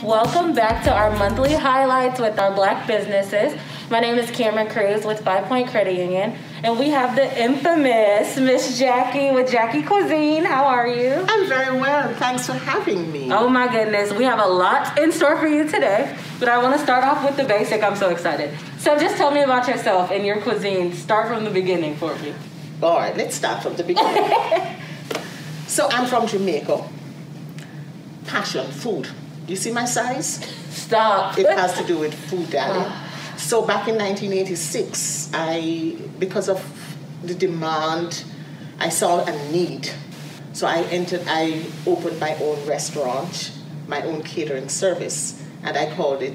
Welcome back to our monthly highlights with our Black businesses. My name is Cameron Cruz with 5 Point Credit Union, and we have the infamous Miss Jacqui with Jacqui Cuisine. How are you? I'm very well. Thanks for having me. Oh my goodness, we have a lot in store for you today, but I want to start off with the basic. I'm so excited. So just tell me about yourself and your cuisine. Start from the beginning for me. All right, let's start from the beginning. So I'm from Jamaica. Passion, food. You see my size? Stop. It has to do with food, darling. So back in 1986, because of the demand, I saw a need. So I opened my own restaurant, my own catering service, and I called it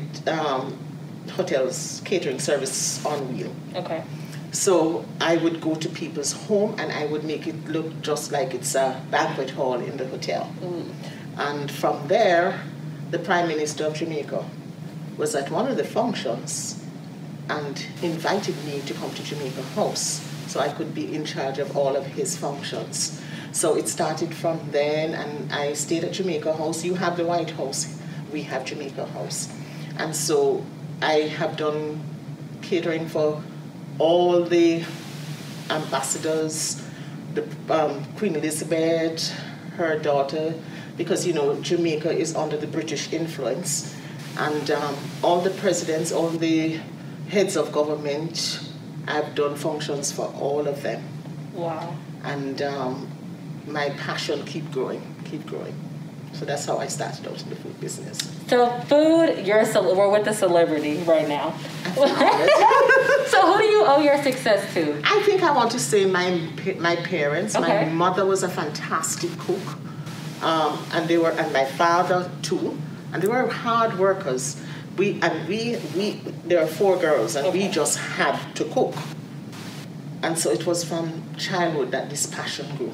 Hotels Catering Service on Wheel. Okay. So I would go to people's home and I would make it look just like it's a banquet hall in the hotel. And from there, the Prime Minister of Jamaica was at one of the functions and invited me to come to Jamaica House so I could be in charge of all of his functions. So it started from then, and I stayed at Jamaica House. You have the White House, we have Jamaica House. And so I have done catering for all the ambassadors, the Queen Elizabeth, her daughter, because you know Jamaica is under the British influence, and all the presidents, all the heads of government, I've done functions for all of them. Wow. And my passion keep growing. So that's how I started out in the food business. So food, we're with a celebrity right now. So who do you owe your success to? I think I want to say my parents. Okay. My mother was a fantastic cook, and my father too, and they were hard workers. There are 4 girls, and we just had to cook. And so it was from childhood that this passion grew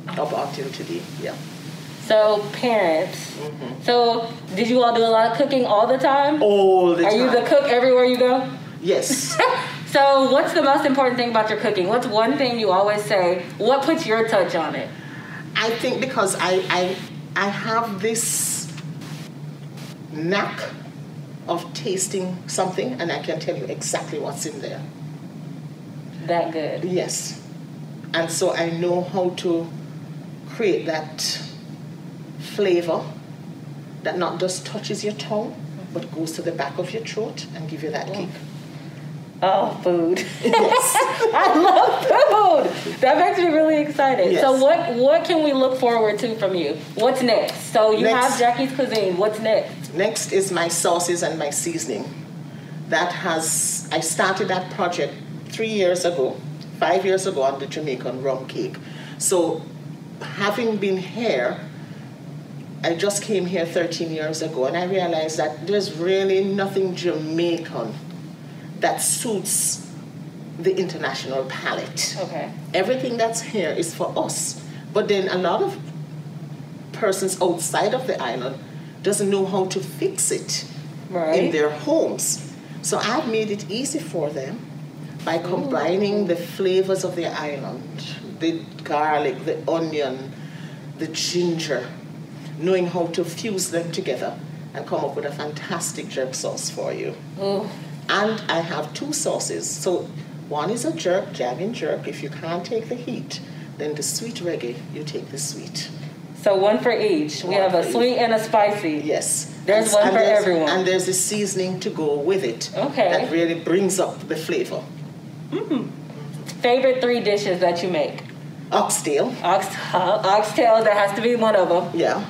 up until today. Yeah. So parents. Mm-hmm. So did you all do a lot of cooking all the time? All the time. Are you the cook everywhere you go? Yes. So what's the most important thing about your cooking? What's one thing you always say? What puts your touch on it? I think because I have this knack of tasting something and I can tell you exactly what's in there. That good? Yes. And so I know how to create that flavor that not just touches your tongue, but goes to the back of your throat and give you that kick. Oh, food. Yes. I love food. That makes me really excited. Yes. So what can we look forward to from you? What's next? So you have Jacqui's Cuisine. What's next? Next is my sauces and my seasoning. I started that project 5 years ago on the Jamaican rum cake. So having been here, I just came here 13 years ago and I realized that there's really nothing Jamaican that suits the international palate. Okay. Everything that's here is for us. But then a lot of persons outside of the island doesn't know how to fix it in their homes. So I've made it easy for them by combining the flavors of the island, the garlic, the onion, the ginger, knowing how to fuse them together and come up with a fantastic jerk sauce for you. Ooh. And I have 2 sauces. So one is a jerk, jam and jerk. If you can't take the heat, then the sweet reggae, you take the sweet. So one for each. We have a sweet and a spicy. Yes. There's one for everyone. And there's a seasoning to go with it. Okay. That really brings up the flavor. Favorite 3 dishes that you make? Oxtail. Oxtail, that has to be one of them. Yeah.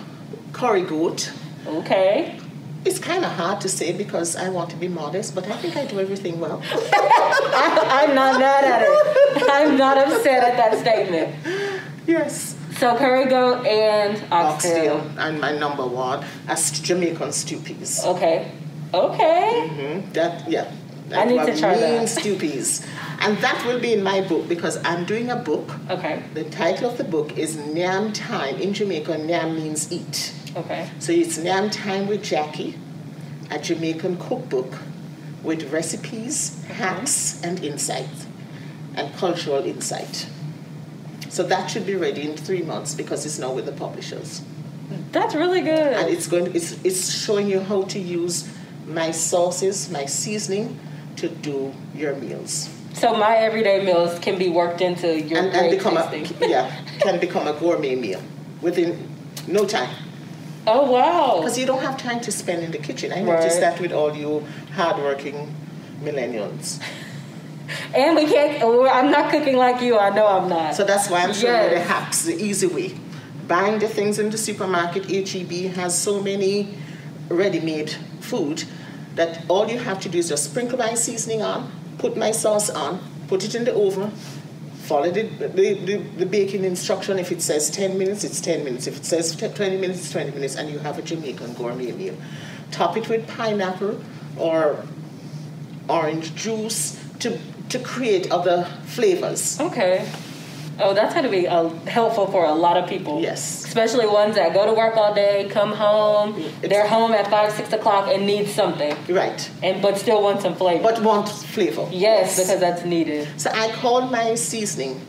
Curry goat. Okay. It's kind of hard to say because I want to be modest, but I think I do everything well. I'm not mad at it. I'm not upset at that statement. Yes. So curry goat and oxtail. And my number 1 is Jamaican stew peas. Okay. I need to try that. Stew peas. And that will be in my book because I'm doing a book. Okay. The title of the book is Nyam Time. In Jamaica, Nyam means eat. Okay. So it's Nyam Time with Jacqui, a Jamaican cookbook with recipes, hacks, and insights, and cultural insight. So that should be ready in 3 months because it's now with the publishers. That's really good. And it's showing you how to use my sauces, my seasoning to do your meals. So my everyday meals can be worked into your and become can become a gourmet meal within no time. Oh wow! Because you don't have time to spend in the kitchen. I noticed that with all you hardworking millennials. And we can't. I'm not cooking like you. I know I'm not. So that's why I'm showing you the hacks, the easy way. Buying the things in the supermarket, HEB has so many ready-made food that all you have to do is just sprinkle my seasoning on, put my sauce on, put it in the oven, follow the baking instruction. If it says 10 minutes, it's 10 minutes. If it says 20 minutes, it's 20 minutes, and you have a Jamaican gourmet meal. Top it with pineapple or orange juice to create other flavors. Okay. Oh, that's going to be helpful for a lot of people. Yes. Especially ones that go to work all day, come home, they're home at 5, 6 o'clock and need something. Right. But still want some flavor. But want flavor. Yes, because that's needed. So I call my seasoning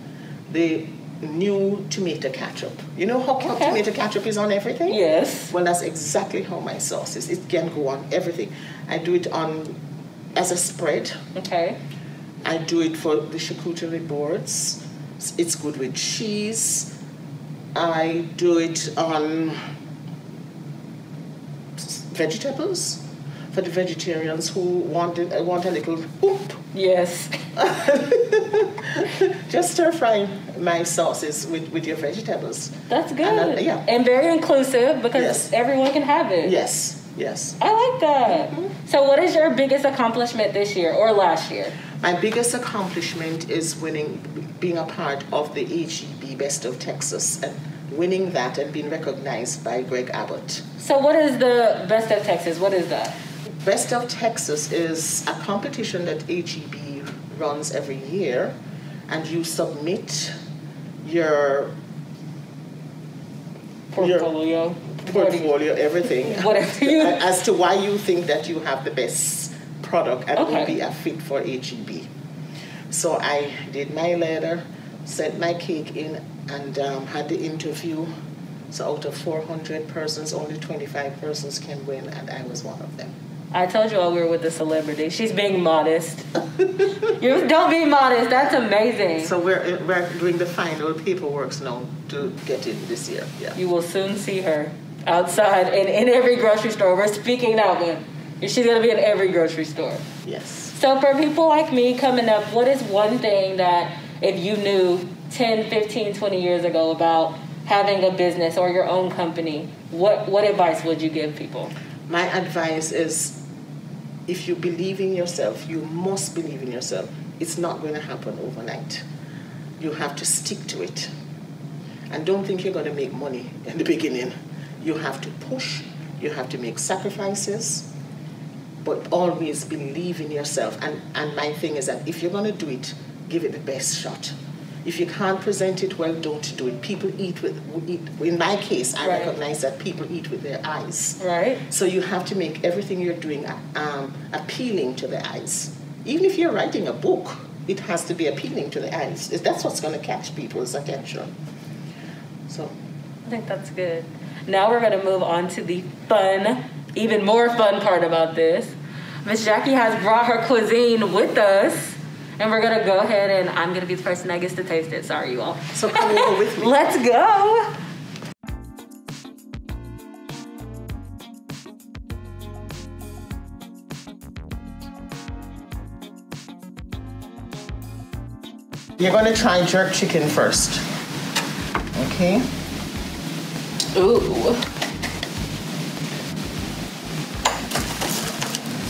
the new tomato ketchup. You know how tomato ketchup is on everything? Yes. Well, that's exactly how my sauce is. It can go on everything. I do it as a spread. Okay. I do it for the charcuterie boards. It's good with cheese. I do it on vegetables for the vegetarians who want a little oomph. Yes. Just stir fry my sauces with your vegetables. That's good. And, and very inclusive because everyone can have it. Yes, yes. I like that. Mm-hmm. So what is your biggest accomplishment this year or last year? My biggest accomplishment is being a part of the HEB Best of Texas and winning that and being recognized by Greg Abbott. So what is the Best of Texas? What is that? Best of Texas is a competition that HEB runs every year, and you submit your portfolio, everything, whatever you as to why you think that you have the best product and will be a fit for HEB. So I did my letter, sent my cake in, and had the interview. So out of 400 persons, only 25 persons can win, and I was one of them. I told you all we were with the celebrity. She's being modest. You don't be modest. That's amazing. So we're doing the final paperwork now to get in this year. Yeah. You will soon see her outside in every grocery store. We're speaking now, but she's going to be in every grocery store. Yes. So for people like me coming up, what is one thing that if you knew 10, 15, 20 years ago about having a business or your own company, what advice would you give people? My advice is, if you believe in yourself, you must believe in yourself. It's not going to happen overnight. You have to stick to it. And don't think you're going to make money in the beginning. You have to push. You have to make sacrifices. But always believe in yourself. And my thing is that if you're going to do it, give it the best shot. If you can't present it well, don't do it. People eat. In my case, I recognize that people eat with their eyes. Right. So you have to make everything you're doing appealing to the eyes. Even if you're writing a book, it has to be appealing to the eyes. That's what's going to catch people's attention. So I think that's good. Now we're going to move on to the fun, even more fun part about this. Miss Jacqui has brought her cuisine with us. And we're going to go ahead and I'm going to be the person that gets to taste it. Sorry, you all. So come over with me. Let's go. You're going to try jerk chicken first. Okay? Ooh.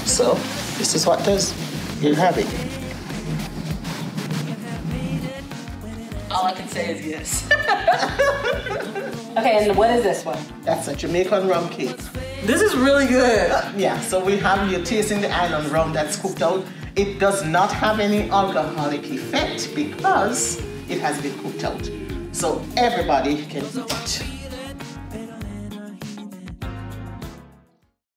So, this is what does. You have it. All I can say is yes. Okay, and what is this one? That's a Jamaican rum cake. This is really good. Yeah, so we have you tasting the island rum that's cooked out. It does not have any alcoholic effect because it has been cooked out. So everybody can eat it.